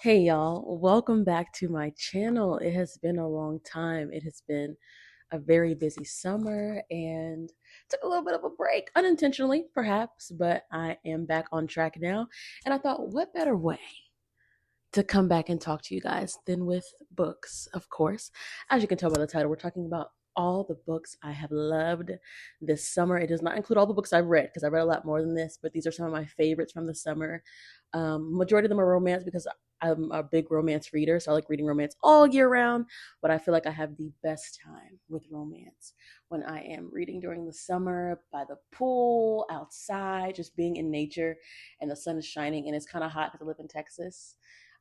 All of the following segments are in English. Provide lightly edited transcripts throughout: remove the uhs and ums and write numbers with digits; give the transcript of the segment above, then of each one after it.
Hey y'all, welcome back to my channel. It has been a long time. It has been a very busy summer and took a little bit of a break, unintentionally perhaps, but I am back on track now. And I thought, what better way to come back and talk to you guys than with books, of course. As you can tell by the title, we're talking about all the books I have loved this summer. It does not include all the books I've read because I read a lot more than this, but these are some of my favorites from the summer. Majority of them are romance because I'm a big romance reader, so I like reading romance all year round. But I feel like I have the best time with romance when I am reading during the summer by the pool, outside, just being in nature, and the sun is shining, and it's kind of hot because I live in Texas.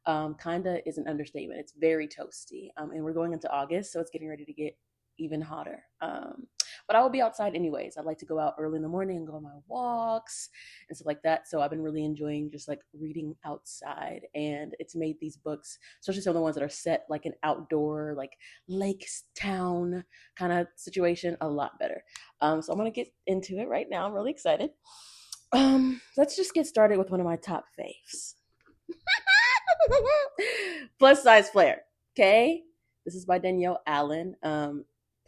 Kinda is an understatement. It's very toasty, and we're going into August, so it's getting ready to get even hotter. But I will be outside anyways. I like to go out early in the morning and go on my walks and stuff like that. So I've been really enjoying just like reading outside, and it's made these books, especially some of the ones that are set like an outdoor, like lakes town kind of situation, a lot better. So I'm gonna get into it right now. I'm really excited. Let's just get started with one of my top faves. Plus size flair. Okay. This is by Danielle Allen.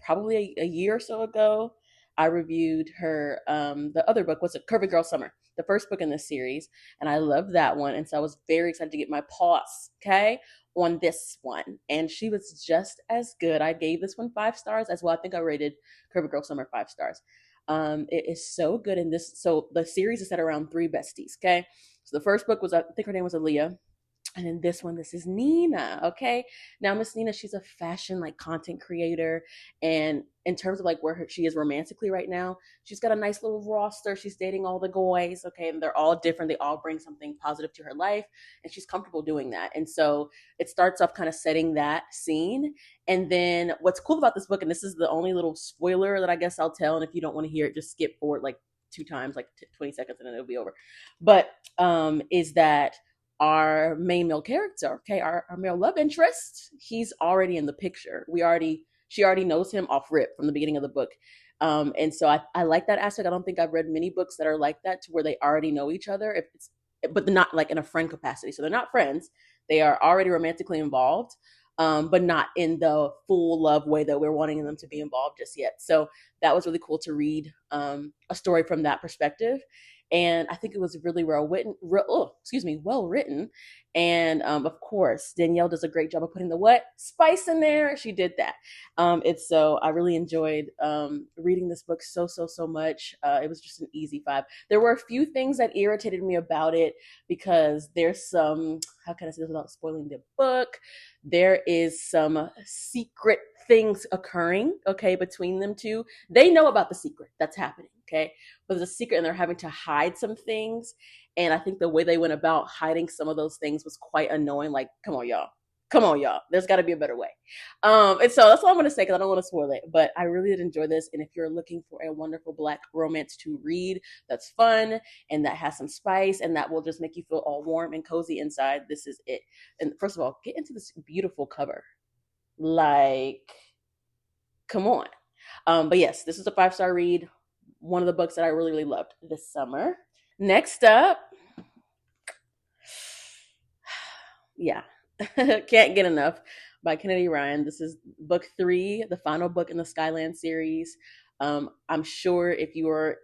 Probably a year or so ago, I reviewed her the other book was a Curvy Girl Summer, the first book in this series, and I loved that one. And so I was very excited to get my paws, okay, on this one. And she was just as good. I gave this one 5 stars as well. I think I rated Curvy Girl Summer 5 stars. It is so good in this. So the series is set around three besties, okay? So the first book was, I think her name was Aaliyah, and in this one, this is Nina. Okay. Now, Miss Nina, she's a fashion like content creator. And in terms of like where she is romantically right now, she's got a nice little roster. She's dating all the guys. Okay. And they're all different. They all bring something positive to her life. And she's comfortable doing that. And so it starts off kind of setting that scene. And then what's cool about this book, and this is the only little spoiler that I guess I'll tell. And if you don't want to hear it, just skip forward like 2 times, like 20 seconds, and then it'll be over. But is that our main male character, okay, our male love interest, he's already in the picture. She already knows him off rip from the beginning of the book. And so I like that aspect. I don't think I've read many books that are like that, to where they already know each other, if it's, but not like in a friend capacity. So they're not friends. They are already romantically involved, but not in the full love way that we're wanting them to be involved just yet. So that was really cool to read a story from that perspective. And I think it was really well written. And of course, Danielle does a great job of putting the what spice in there. She did that. It's so I really enjoyed reading this book so much. It was just an easy 5. There were a few things that irritated me about it because there's some, how can I say this without spoiling the book? There is some secret things occurring, okay, between them two. They know about the secret that's happening, okay, but there's a secret and they're having to hide some things. And I think the way they went about hiding some of those things was quite annoying. Like, come on, y'all. Come on, y'all. There's got to be a better way. And so that's all I'm going to say because I don't want to spoil it. But I really did enjoy this. And if you're looking for a wonderful Black romance to read that's fun and that has some spice and that will just make you feel all warm and cozy inside, this is it. And first of all, get into this beautiful cover. Like, come on. But yes, this is a 5-star read. One of the books that I really loved this summer. Next up, yeah, can't get enough, by Kennedy Ryan. This is book 3, the final book in the Skyland series. I'm sure if you are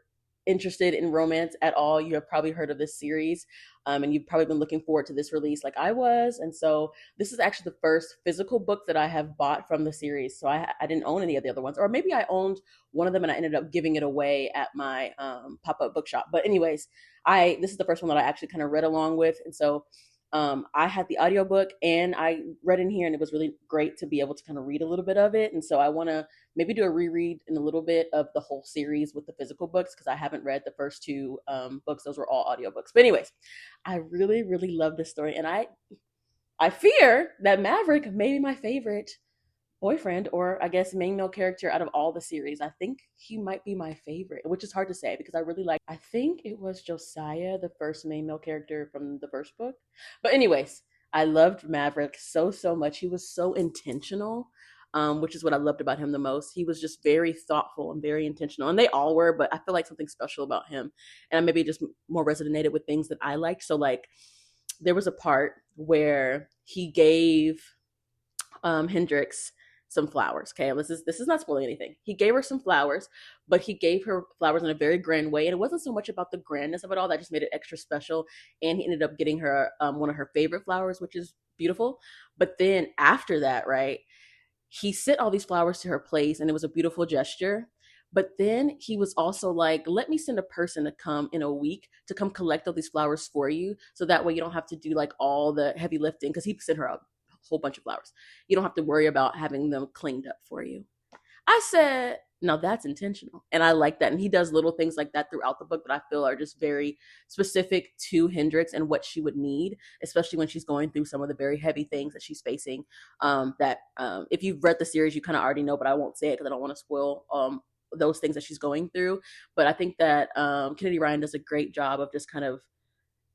interested in romance at all, you have probably heard of this series, and you've probably been looking forward to this release like I was. And so this is actually the first physical book that I have bought from the series. So I didn't own any of the other ones, or maybe I owned one of them and I ended up giving it away at my pop-up bookshop. But anyways, this is the first one that I actually kind of read along with. And so I had the audiobook and I read in here, and it was really great to be able to kind of read a little bit of it. And so I want to maybe do a reread in a little bit of the whole series with the physical books, because I haven't read the first 2 books. Those were all audiobooks. But anyways, I really love this story. And I fear that Maverick may be my favorite boyfriend, or I guess main male character out of all the series. I think he might be my favorite, which is hard to say because I think it was Josiah, the first main male character from the first book. But anyways, I loved Maverick so much. He was so intentional, which is what I loved about him the most. He was just very thoughtful and very intentional, and they all were, but I feel like something special about him, and I maybe just more resonated with things that I liked. So like, there was a part where he gave Hendrix some flowers. Okay, this is not spoiling anything. He gave her some flowers, but he gave her flowers in a very grand way, and it wasn't so much about the grandness of it all that just made it extra special. And he ended up getting her one of her favorite flowers, which is beautiful. But then after that, right, he sent all these flowers to her place, and it was a beautiful gesture. But then he was also like, let me send a person to come in a week to come collect all these flowers for you. So that way you don't have to do like all the heavy lifting. Cause he sent her a whole bunch of flowers. You don't have to worry about having them cleaned up for you. I said, now that's intentional. And I like that. And he does little things like that throughout the book that I feel are just very specific to Hendrix and what she would need, especially when she's going through some of the very heavy things that she's facing. If you've read the series, you kind of already know, but I won't say it because I don't want to spoil those things that she's going through. But I think that Kennedy Ryan does a great job of just kind of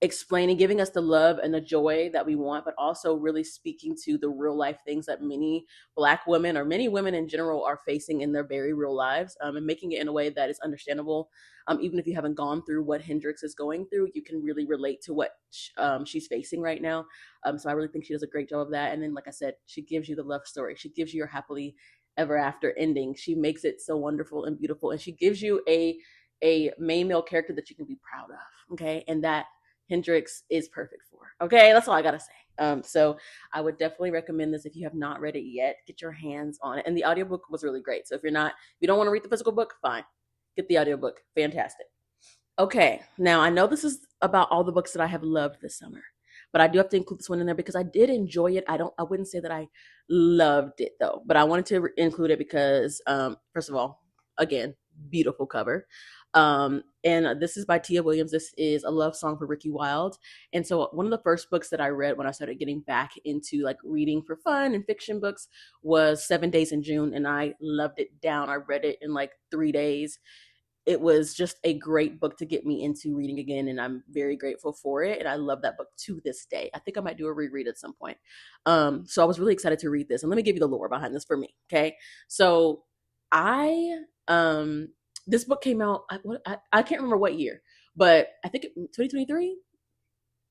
explaining, giving us the love and the joy that we want, but also really speaking to the real life things that many Black women or many women in general are facing in their very real lives, and making it in a way that is understandable. Even if you haven't gone through what Hendrix is going through, you can really relate to what she's facing right now. So I really think she does a great job of that. And then, like I said, she gives you the love story. She gives you your happily ever after ending. She makes it so wonderful and beautiful, and she gives you a main male character that you can be proud of. Okay, and that Hendrix is perfect for. Okay, that's all I gotta say. So I would definitely recommend this if you have not read it yet. Get your hands on it. And the audiobook was really great. So if you don't want to read the physical book, fine. Get the audiobook. Fantastic. Okay, now I know this is about all the books that I have loved this summer, but I do have to include this one in there because I did enjoy it. I wouldn't say that I loved it though, but I wanted to include it because, first of all, again, beautiful cover. And this is by Tia Williams. This is a love song for Ricki Wilde. And so one of the first books that I read when I started getting back into like reading for fun and fiction books was 7 Days in June, and I loved it down. I read it in like 3 days. It was just a great book to get me into reading again, and I'm very grateful for it. And I love that book to this day. I think I might do a reread at some point. So I was really excited to read this, and let me give you the lore behind this for me. Okay, so I this book came out. I can't remember what year, but I think 2023,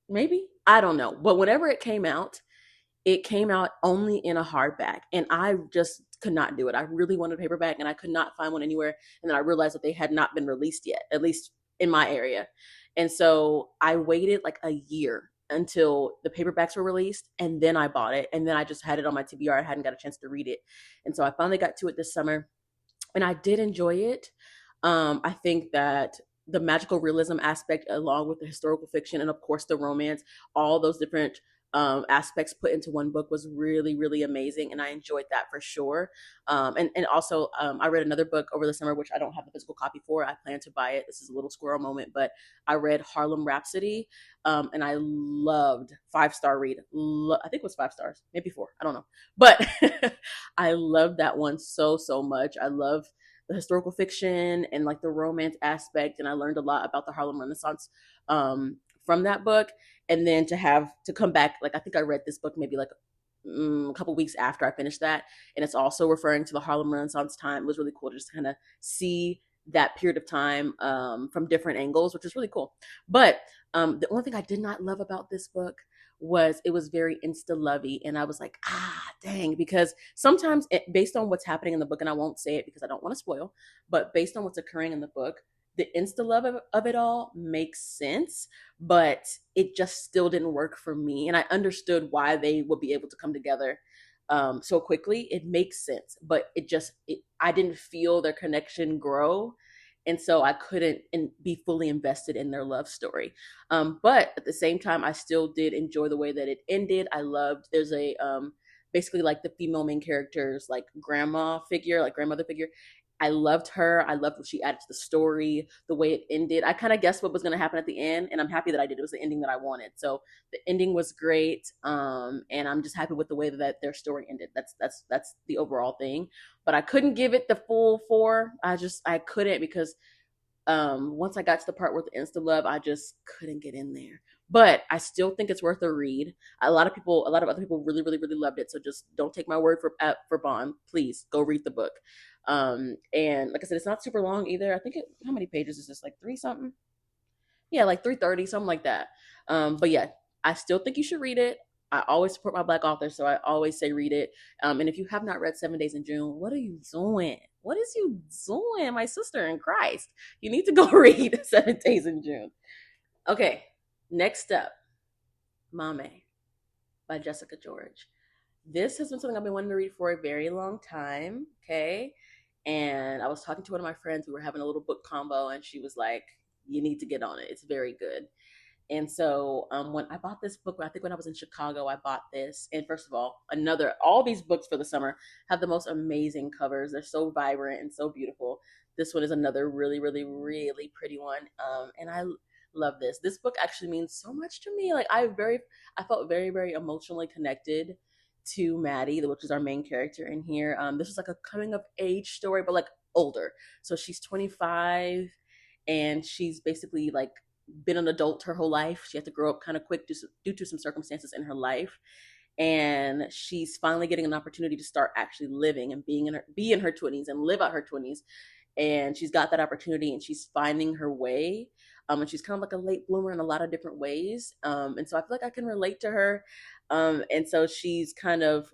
maybe. I don't know, but whenever it came out only in a hardback, and I just could not do it. I really wanted a paperback, and I could not find one anywhere. And then I realized that they had not been released yet, at least in my area. And so I waited like a year until the paperbacks were released, and then I bought it, and then I just had it on my TBR. I hadn't got a chance to read it, and so I finally got to it this summer, and I did enjoy it. I think that the magical realism aspect, along with the historical fiction, and of course the romance, all those different aspects put into one book was really, really amazing, and I enjoyed that for sure. And also, I read another book over the summer, which I don't have the physical copy for. I plan to buy it. This is a little squirrel moment, but I read Harlem Rhapsody, and I loved 5-star read. I think it was 5 stars, maybe 4. I don't know, but I loved that one so much. I love the historical fiction and like the romance aspect, and I learned a lot about the Harlem Renaissance from that book. And then to come back, like I think I read this book maybe like a couple weeks after I finished that, and it's also referring to the Harlem Renaissance time. It was really cool to just kind of see that period of time from different angles, which is really cool. But the only thing I did not love about this book was it was very insta lovey, and I was like, dang, because sometimes based on what's happening in the book, and I won't say it because I don't want to spoil, but based on what's occurring in the book, the insta love of it all makes sense, but it just still didn't work for me. And I understood why they would be able to come together so quickly. It makes sense, but I didn't feel their connection grow. And so I couldn't be fully invested in their love story. But at the same time, I still did enjoy the way that it ended. I loved, there's a, basically like the female main character's like grandmother figure. I loved her. I loved what she added to the story, the way it ended. I kind of guessed what was going to happen at the end, and I'm happy that I did. It was the ending that I wanted. So the ending was great, and I'm just happy with the way that their story ended. That's the overall thing. But I couldn't give it the full 4. I couldn't because once I got to the part with the insta love, I just couldn't get in there. But I still think it's worth a read. A lot of other people really, really, really loved it. So just don't take my word for bond. Please go read the book. And like I said, it's not super long either. I think how many pages is this? Like 3 something? Yeah, like 330, something like that. But yeah, I still think you should read it. I always support my Black authors, so I always say read it. And if you have not read 7 Days in June, what are you doing? What is you doing, my sister in Christ? You need to go read 7 Days in June. Okay, next up, Maame by Jessica George. This has been something I've been wanting to read for a very long time. Okay. And I was talking to one of my friends. We were having a little book combo, and she was like, "You need to get on it. It's very good." And so when I bought this book, I think when I was in Chicago, I bought this. And first of all these books for the summer have the most amazing covers. They're so vibrant and so beautiful. This one is another really, really, really pretty one. And I love this. This book actually means so much to me. Like I felt very, very emotionally connected to Maddie, which is our main character in here. This is like a coming of age story, but like older. So she's 25, and she's basically like been an adult her whole life. She had to grow up kind of quick due to some circumstances in her life, and she's finally getting an opportunity to start actually living and be in her 20s and live out her 20s. And she's got that opportunity, and she's finding her way. And she's kind of like a late bloomer in a lot of different ways. And so I feel like I can relate to her. And so she's kind of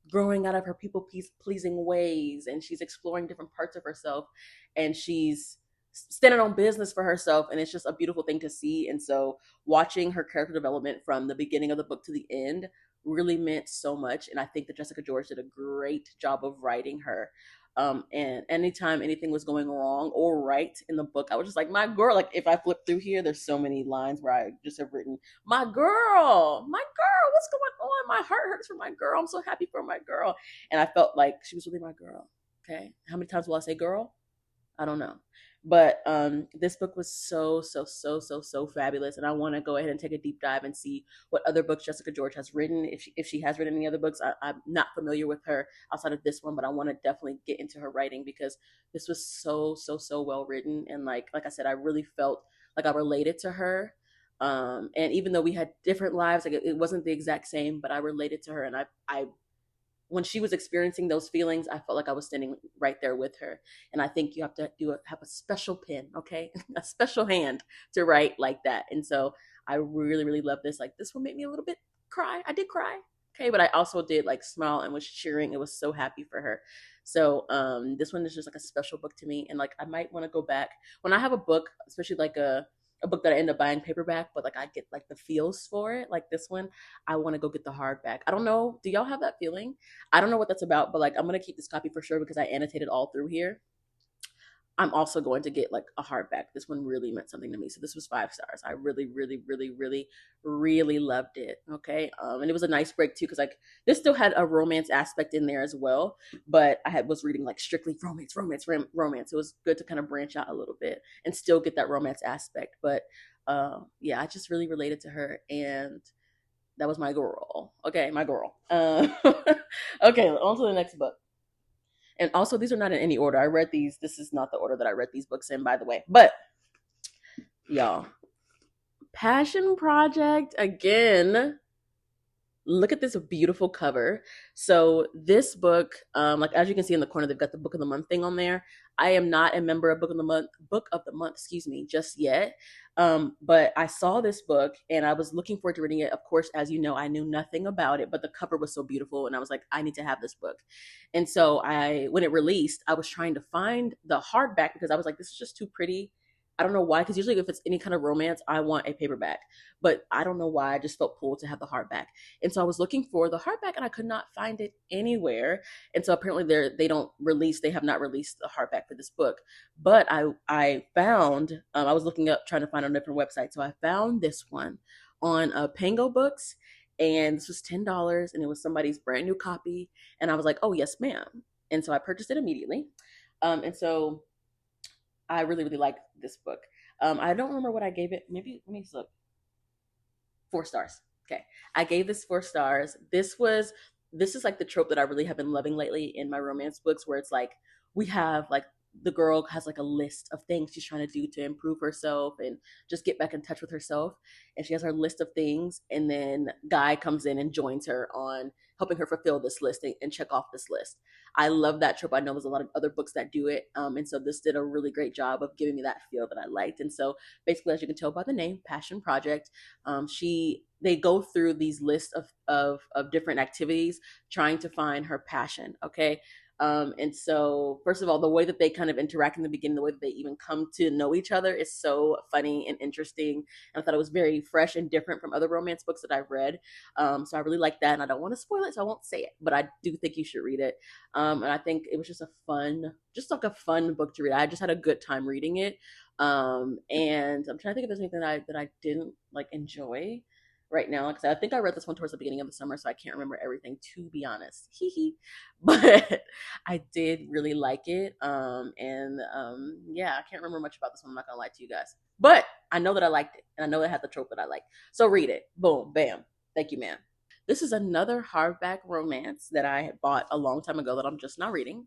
growing out of her people pleasing ways, and she's exploring different parts of herself, and she's standing on business for herself, and it's just a beautiful thing to see. And so watching her character development from the beginning of the book to the end really meant so much. And I think that Jessica George did a great job of writing her. And anytime anything was going wrong or right in the book, I was just like, my girl. Like if I flip through here, there's so many lines where I just have written, my girl, what's going on? My heart hurts for my girl. I'm so happy for my girl. And I felt like she was really my girl. Okay. How many times will I say girl? I don't know. But this book was so fabulous, and I want to go ahead and take a deep dive and see what other books Jessica George has written. If she has written any other books, I'm not familiar with her outside of this one, but I want to definitely get into her writing, because this was so well written. And like I said, I really felt like I related to her. And even though we had different lives, like it wasn't the exact same, but I related to her, and I when she was experiencing those feelings, I felt like I was standing right there with her. And I think you have to have a special pen, okay, a special hand to write like that. And so I really love this. Like this one made me a little bit cry. I did cry, okay, but I also did like smile and was cheering. It was so happy for her. So this one is just like a special book to me, and like I might want to go back when I have a book, especially like a book that I end up buying paperback, but like I get like the feels for it. Like this one, I want to go get the hardback. I don't know. Do y'all have that feeling? I don't know what that's about, but like I'm gonna keep this copy for sure because I annotated all through here. I'm also going to get like a hardback. This one really meant something to me. So this was 5 stars. I really loved it. Okay. And it was a nice break too, because like this still had a romance aspect in there as well. But was reading like strictly romance. It was good to kind of branch out a little bit and still get that romance aspect. But yeah, I just really related to her, and that was my girl. Okay, my girl. Okay, on to the next book. And also, these are not in any order. I read these. This is not the order that I read these books in, by the way. But y'all, Passion Project again. Look at this beautiful cover. So this book, like as you can see in the corner, they've got the book of the month thing on there. I am not a member of book of the month, excuse me, just yet. But I saw this book and I was looking forward to reading it. Of course, as you know, I knew nothing about it, but the cover was so beautiful, and I was like, I need to have this book. And so when it released, I was trying to find the hardback because I was like, this is just too pretty. I don't know why, because usually if it's any kind of romance, I want a paperback. But I don't know why, I just felt pulled to have the hardback. And so I was looking for the hardback and I could not find it anywhere. And so apparently they have not released the hardback for this book. But I found, I was looking up, trying to find on a different website. So I found this one on Pango Books, and this was $10, and it was somebody's brand new copy. And I was like, oh, yes, ma'am. And so I purchased it immediately. And so I really like this book. I don't remember what I gave it. Maybe let me look. 4 stars. Okay, I gave this 4 stars. This is like the trope that I really have been loving lately in my romance books, where it's like we have like the girl has like a list of things she's trying to do to improve herself and just get back in touch with herself, and she has her list of things, and then guy comes in and joins her on helping her fulfill this list and check off this list. I love that trope. I know there's a lot of other books that do it, and so this did a really great job of giving me that feel that I liked. And so basically, as you can tell by the name, Passion Project, they go through these lists of different activities trying to find her passion. Okay. And so, first of all, the way that they kind of interact in the beginning, the way that they even come to know each other is so funny and interesting. And I thought it was very fresh and different from other romance books that I've read. So I really like that. And I don't want to spoil it, so I won't say it, but I do think you should read it. And I think it was just just like a fun book to read. I just had a good time reading it. And I'm trying to think if there's anything that I didn't like enjoy right now, because I think I read this one towards the beginning of the summer, so I can't remember everything, to be honest. Hee hee. But I did really like it. And yeah, I can't remember much about this one. I'm not gonna lie to you guys, but I know that I liked it, and I know it had the trope that I like. So read it. Boom, bam. Thank you, ma'am. This is another hardback romance that I had bought a long time ago that I'm just now reading.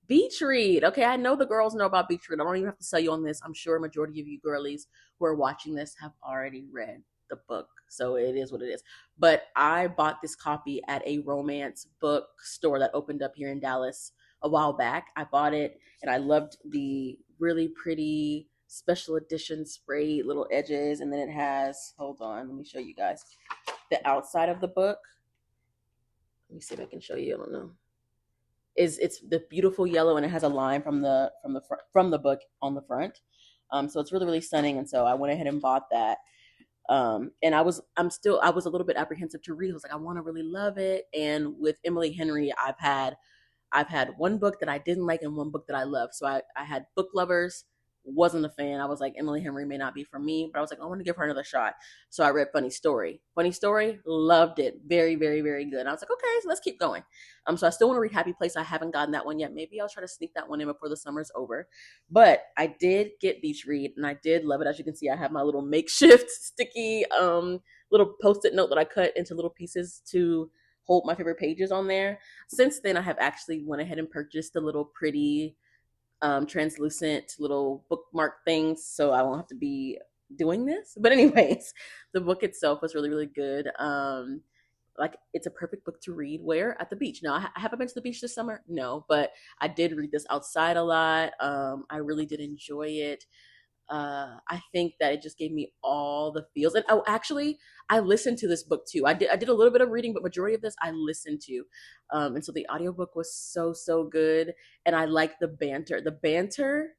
Beach read. Okay, I know the girls know about beach read. I don't even have to sell you on this. I'm sure a majority of you girlies who are watching this have already read the book. So it is what it is. But I bought this copy at a romance book store that opened up here in Dallas a while back. I bought it and I loved the really pretty special edition sprayed little edges. And then it has, hold on, let me show you guys the outside of the book. Let me see if I can show you. I don't know. It's the beautiful yellow, and it has a line from the book on the front. So it's really really stunning, and so I went ahead and bought that. And I was a little bit apprehensive to read. I was like, I want to really love it. And with Emily Henry, I've had one book that I didn't like and one book that I loved. So I had Book Lovers, wasn't a fan. I was like, Emily Henry may not be for me, but I was like, I want to give her another shot. So I read Funny Story. Funny Story, loved it. Very, very, very good. And I was like, okay, so let's keep going. So I still want to read Happy Place. I haven't gotten that one yet. Maybe I'll try to sneak that one in before the summer's over. But I did get Beach Read and I did love it. As you can see, I have my little makeshift sticky little post-it note that I cut into little pieces to hold my favorite pages on there. Since then, I have actually went ahead and purchased the little pretty translucent little bookmark things, so I won't have to be doing this. But anyways, the book itself was really really good. Like, it's a perfect book to read where at the beach. Now, I haven't been to the beach this summer, no, but I did read this outside a lot. I really did enjoy it. I think that it just gave me all the feels. And oh, actually, I listened to this book too. I did a little bit of reading, but majority of this I listened to. And so the audiobook was so so good, and I like the banter. The banter,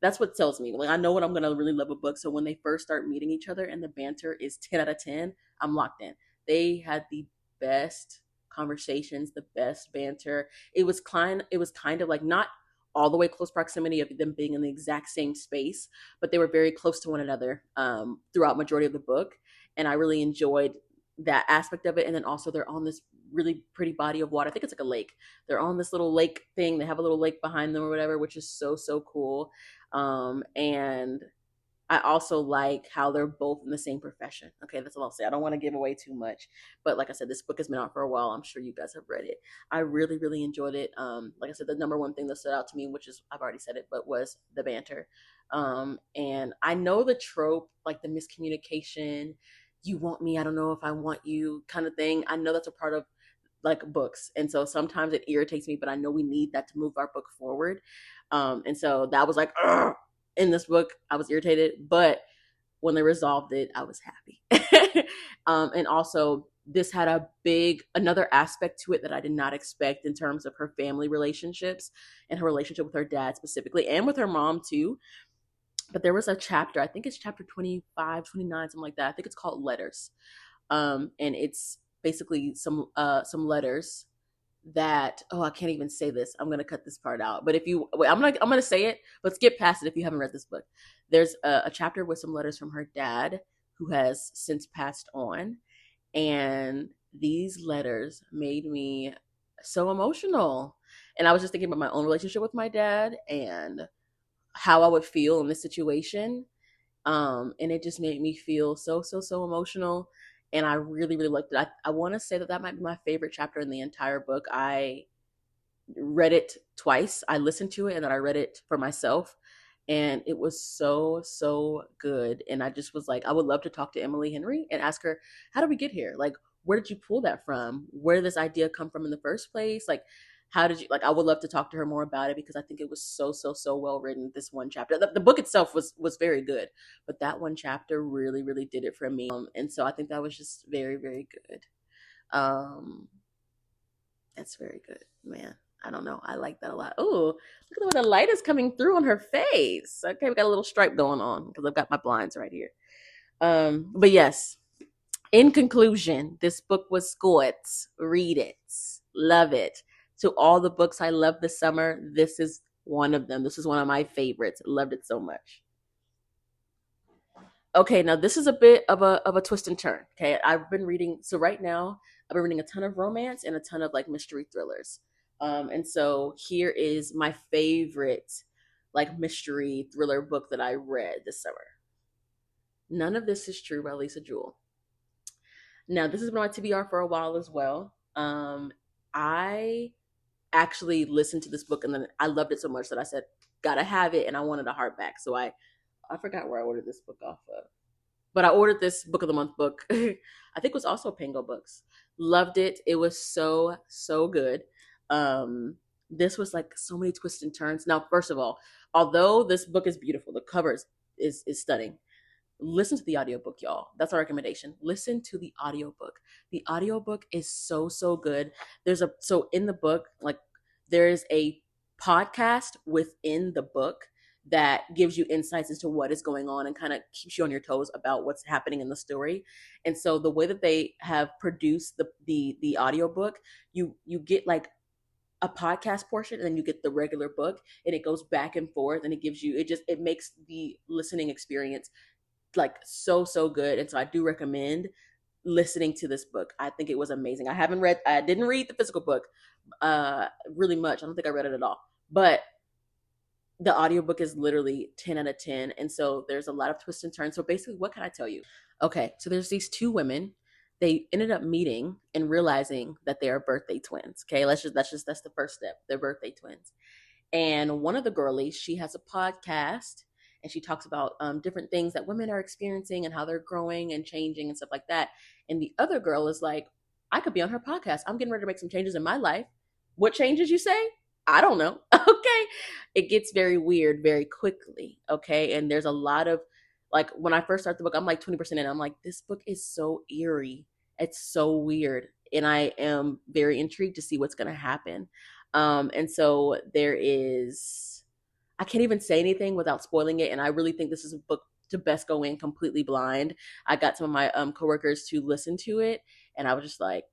that's what tells me. Like, I know when I'm gonna really love a book. So when they first start meeting each other and the banter is 10 out of 10, I'm locked in. They had the best conversations, the best banter. It was kind of like not all the way close proximity of them being in the exact same space, but they were very close to one another throughout majority of the book, and I really enjoyed that aspect of it. And then also they're on this really pretty body of water. I think it's like a lake. They're on this little lake thing. They have a little lake behind them or whatever, which is so so cool. And I also like how they're both in the same profession. Okay, that's all I'll say. I don't want to give away too much, but like I said, this book has been out for a while. I'm sure you guys have read it. I really, really enjoyed it. Like I said, the number one thing that stood out to me, which is I've already said it, but was the banter. And I know the trope, like the miscommunication, you want me, I don't know if I want you kind of thing. I know that's a part of like books, and so sometimes it irritates me, but I know we need that to move our book forward. And so that was like, ugh, in this book, I was irritated, but when they resolved it, I was happy. And also, this had another aspect to it that I did not expect in terms of her family relationships and her relationship with her dad specifically, and with her mom too. But there was a chapter, I think it's chapter 25, 29, something like that. I think it's called Letters. And it's basically some letters that, oh, I can't even say this. I'm gonna cut this part out. But if you wait, I'm gonna say it, but skip past it if you haven't read this book. There's a chapter with some letters from her dad, who has since passed on, and these letters made me so emotional. And I was just thinking about my own relationship with my dad and how I would feel in this situation. And it just made me feel so so so emotional, and I really really liked it. I want to say that that might be my favorite chapter in the entire book. I read it twice. I listened to it and then I read it for myself, and it was so so good. And I just was like, I would love to talk to Emily Henry and ask her, how did we get here? Like, where did you pull that from? Where did this idea come from in the first place? Like, How did you like? I would love to talk to her more about it because I think it was so well written. This one chapter, the book itself was very good, but that one chapter really did it for me. And so I think that was just very good. Um, that's very good, man. I don't know. I like that a lot. Oh, look at the way the light is coming through on her face. Okay, we got a little stripe going on because I've got my blinds right here. But yes, in conclusion, this book was good. Read it. Love it. To all the books I loved this summer, this is one of them. This is one of my favorites. Loved it so much. Okay, now this is a bit of a twist and turn. Okay, I've been reading. So right now, I've been reading a ton of romance and a ton of like mystery thrillers. And so here is my favorite like mystery thriller book that I read this summer. None of This Is True by Lisa Jewell. Now, this has been on my TBR for a while as well. I actually listened to this book and then I loved it so much that I said, gotta have it, and I wanted a hardback. So I forgot where I ordered this book off of. But I ordered this book of the month book. I think it was also Pango Books. Loved it. It was so good. This was like so many twists and turns. Now, first of all, although this book is beautiful, the cover is stunning. Listen to the audiobook, y'all. That's our recommendation. Listen to the audiobook. The audiobook is so good. So in the book, like there is a podcast within the book that gives you insights into what is going on and kind of keeps you on your toes about what's happening in the story. And so the way that they have produced the audiobook, you get like a podcast portion and then you get the regular book, and it goes back and forth, and it makes the listening experience like so good. And so I do recommend listening to this book. I think it was amazing. I didn't read the physical book really much. I don't think I read it at all, but the audiobook is literally 10 out of 10. And so there's a lot of twists and turns. So basically, what can I tell you? Okay, so there's these two women. They ended up meeting and realizing that they are birthday twins. Okay, that's the first step. They're birthday twins. And one of the girlies, she has a podcast, and she talks about different things that women are experiencing and how they're growing and changing and stuff like that. And the other girl is like, I could be on her podcast. I'm getting ready to make some changes in my life. What changes, you say? I don't know. Okay. It gets very weird very quickly. Okay. And there's a lot of, like, when I first started the book, I'm like 20% in. I'm like, this book is so eerie. It's so weird. And I am very intrigued to see what's going to happen. And so I can't even say anything without spoiling it. And I really think this is a book to best go in completely blind. I got some of my coworkers to listen to it, and I was just like,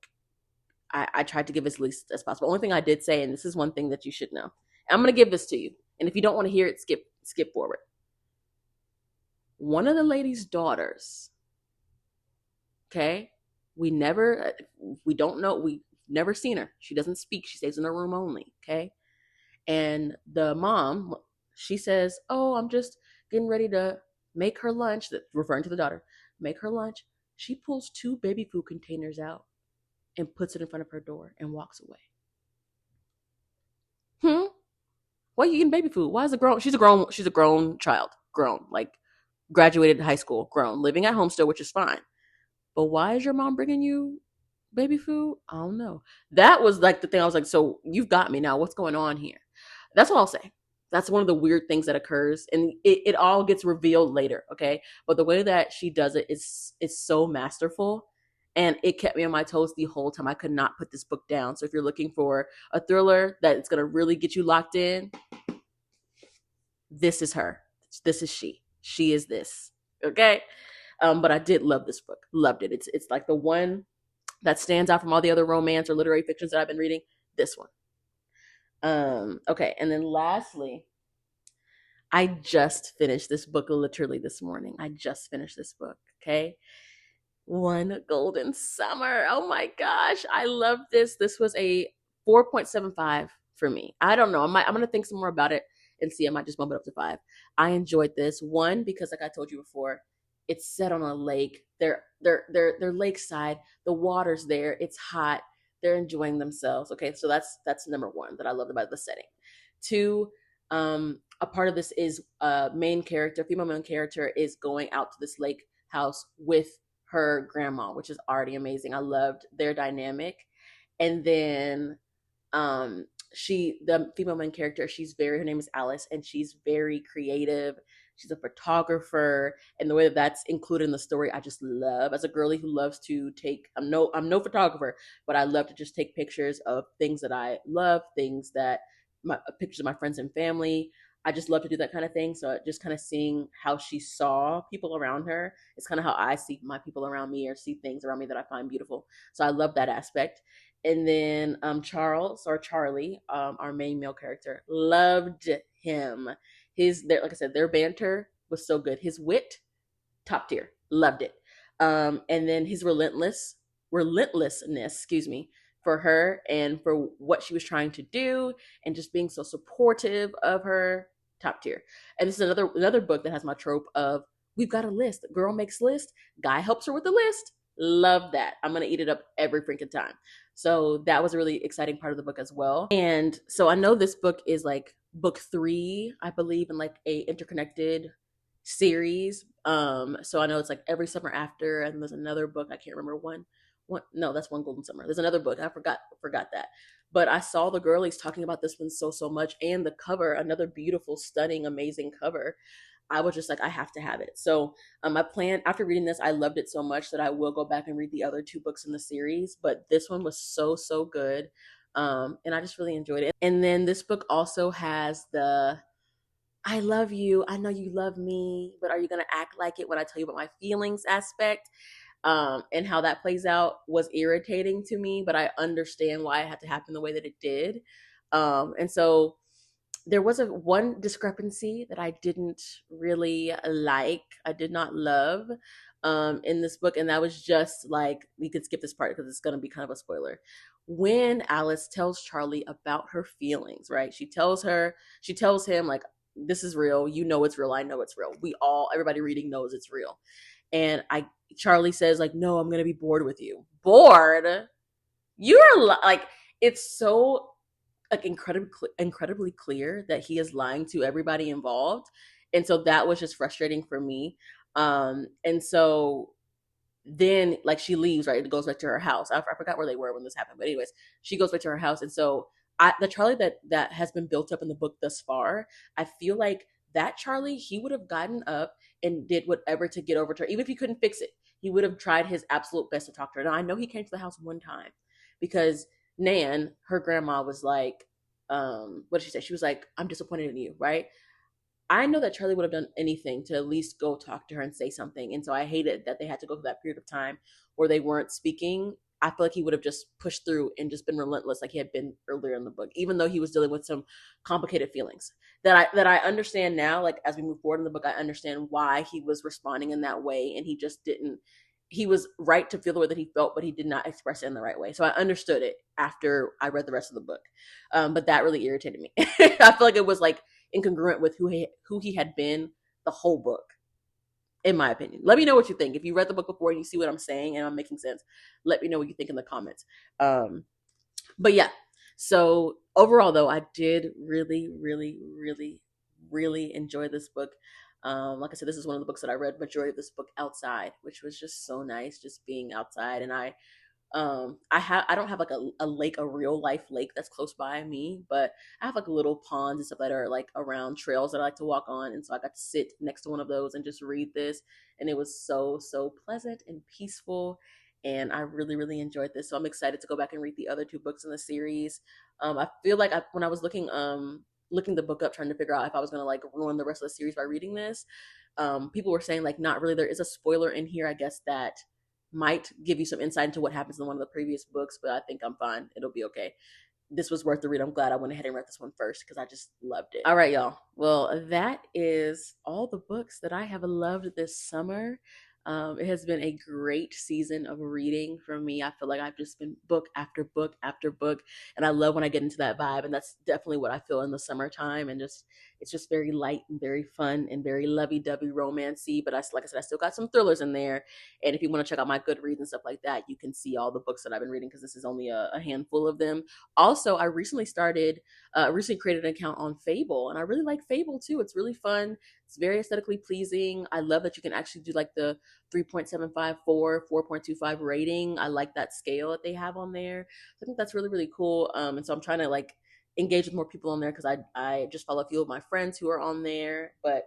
I tried to give as least as possible. Only thing I did say, and this is one thing that you should know, I'm going to give this to you. And if you don't want to hear it, skip forward. One of the lady's daughters, okay, we've never seen her. She doesn't speak. She stays in her room only, okay? And the mom, she says, oh, I'm just getting ready to make her lunch, referring to the daughter, make her lunch. She pulls 2 baby food containers out and puts it in front of her door and walks away. Why are you eating baby food? She's a grown child, like graduated high school, grown, living at home still, which is fine. But why is your mom bringing you baby food? I don't know. That was like the thing. I was like, so you've got me now. What's going on here? That's what I'll say. That's one of the weird things that occurs, and it all gets revealed later, okay? But the way that she does it is so masterful, and it kept me on my toes the whole time. I could not put this book down. So if you're looking for a thriller that's going to really get you locked in, this is her. This is she. She is this, okay? But I did love this book. Loved it. It's like the one that stands out from all the other romance or literary fictions that I've been reading. This one. Okay, and then lastly, I just finished this book literally this morning. I just finished this book, okay? One Golden Summer. Oh my gosh, I love this. This was a 4.75 for me. I don't know. I'm going to think some more about it and see. I might just bump it up to 5. I enjoyed this one because, like I told you before, it's set on a lake. They're lakeside. The water's there. It's hot. They're enjoying themselves. Okay, so that's number 1 that I loved about the setting. 2, a part of this is female main character is going out to this lake house with her grandma, which is already amazing. I loved their dynamic. And then the female main character, her name is Alice, and she's very creative. She's a photographer, and the way that that's included in the story, I just love. As a girly who loves to take, I'm no photographer, but I love to just take pictures of things that I love, things that pictures of my friends and family. I just love to do that kind of thing. So just kind of seeing how she saw people around her is kind of how I see my people around me, or see things around me that I find beautiful. So I love that aspect. And then Charlie, our main male character, loved him. Like I said, their banter was so good. His wit, top tier, loved it. And then his relentlessness, excuse me, for her and for what she was trying to do, and just being so supportive of her, top tier. And this is another book that has my trope of, we've got a list. Girl makes list, guy helps her with the list. Love that. I'm gonna eat it up every freaking time. So that was a really exciting part of the book as well. And so I know this book is like book 3, I believe, in like a interconnected series. So I know it's like Every Summer After, and there's another book, I can't remember one. No, that's One Golden Summer. There's another book. I forgot that. But I saw the girlies talking about this one so much, and the cover, another beautiful, stunning, amazing cover. I was just like, I have to have it. So I plan, after reading this, I loved it so much that I will go back and read the other 2 books in the series. But this one was so good. And I just really enjoyed it. And then this book also has the, I love you, I know you love me, but are you going to act like it when I tell you about my feelings aspect? And how that plays out was irritating to me, but I understand why it had to happen the way that it did. And so there was one discrepancy that I didn't really like. I did not love in this book, and that was just like, we could skip this part because it's going to be kind of a spoiler. When Alice tells Charlie about her feelings, right? She tells him like, this is real. You know it's real. I know it's real. Everybody reading knows it's real. And Charlie says like, no, I'm going to be bored with you. Bored? You're like, it's so like incredibly clear that he is lying to everybody involved. And so that was just frustrating for me. And so then like she leaves, right? It goes back to her house. I forgot where they were when this happened, but anyways, she goes back to her house. And so the Charlie that has been built up in the book thus far, I feel like that Charlie, he would have gotten up and did whatever to get over to her. Even if he couldn't fix it, he would have tried his absolute best to talk to her. Now I know he came to the house one time because Nan, her grandma, was like, what did she say? She was like, I'm disappointed in you, right? I know that Charlie would have done anything to at least go talk to her and say something. And so I hated that they had to go through that period of time where they weren't speaking. I feel like he would have just pushed through and just been relentless like he had been earlier in the book, even though he was dealing with some complicated feelings that I understand now. Like as we move forward in the book, I understand why he was responding in that way, and he just didn't. He was right to feel the way that he felt, but he did not express it in the right way. So I understood it after I read the rest of the book, but that really irritated me. I feel like it was like incongruent with who he had been the whole book, in my opinion. Let me know what you think. If you read the book before and you see what I'm saying and I'm making sense, let me know what you think in the comments. But yeah, so overall though, I did really enjoy this book. Like I said, this is one of the books that I read majority of this book outside, which was just so nice, just being outside. And I don't have like a lake, a real life lake that's close by me, but I have like little ponds and stuff that are like around trails that I like to walk on. And so I got to sit next to one of those and just read this, and it was so pleasant and peaceful, and I really enjoyed this. So I'm excited to go back and read the other 2 books in the series. I feel like when I was looking the book up, trying to figure out if I was gonna like ruin the rest of the series by reading this, people were saying like, not really. There is a spoiler in here, I guess, that might give you some insight into what happens in one of the previous books, but I think I'm fine. It'll be okay. This was worth the read. I'm glad I went ahead and read this one first because I just loved it. All right, y'all. Well, that is all the books that I have loved this summer. It has been a great season of reading for me. I feel like I've just been book after book after book, and I love when I get into that vibe, and that's definitely what I feel in the summertime. And just it's just very light and very fun and very lovey-dovey romancy. But like I said, I still got some thrillers in there. And if you want to check out my Goodreads and stuff like that, you can see all the books that I've been reading because this is only a handful of them. Also, I recently created an account on Fable, and I really like Fable too. It's really fun. It's very aesthetically pleasing. I love that you can actually do like the 3.754, 4.25 rating. I like that scale that they have on there. I think that's really cool. And so I'm trying to like engage with more people on there because I just follow a few of my friends who are on there. But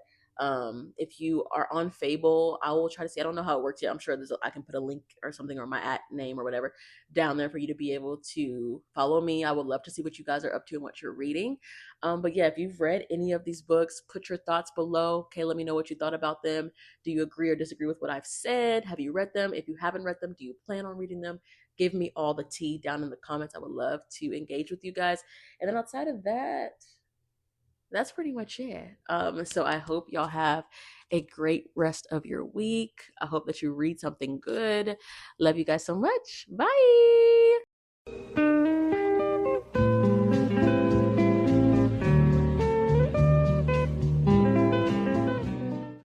if you are on Fable, I will try to see. I don't know how it works yet. I'm sure I can put a link or something or my at name or whatever down there for you to be able to follow me. I would love to see what you guys are up to and what you're reading. But yeah, if you've read any of these books, put your thoughts below. Okay, let me know what you thought about them. Do you agree or disagree with what I've said? Have you read them? If you haven't read them, do you plan on reading them? Give me all the tea down in the comments. I would love to engage with you guys. And then outside of that, that's pretty much it. So I hope y'all have a great rest of your week. I hope that you read something good. Love you guys so much. Bye.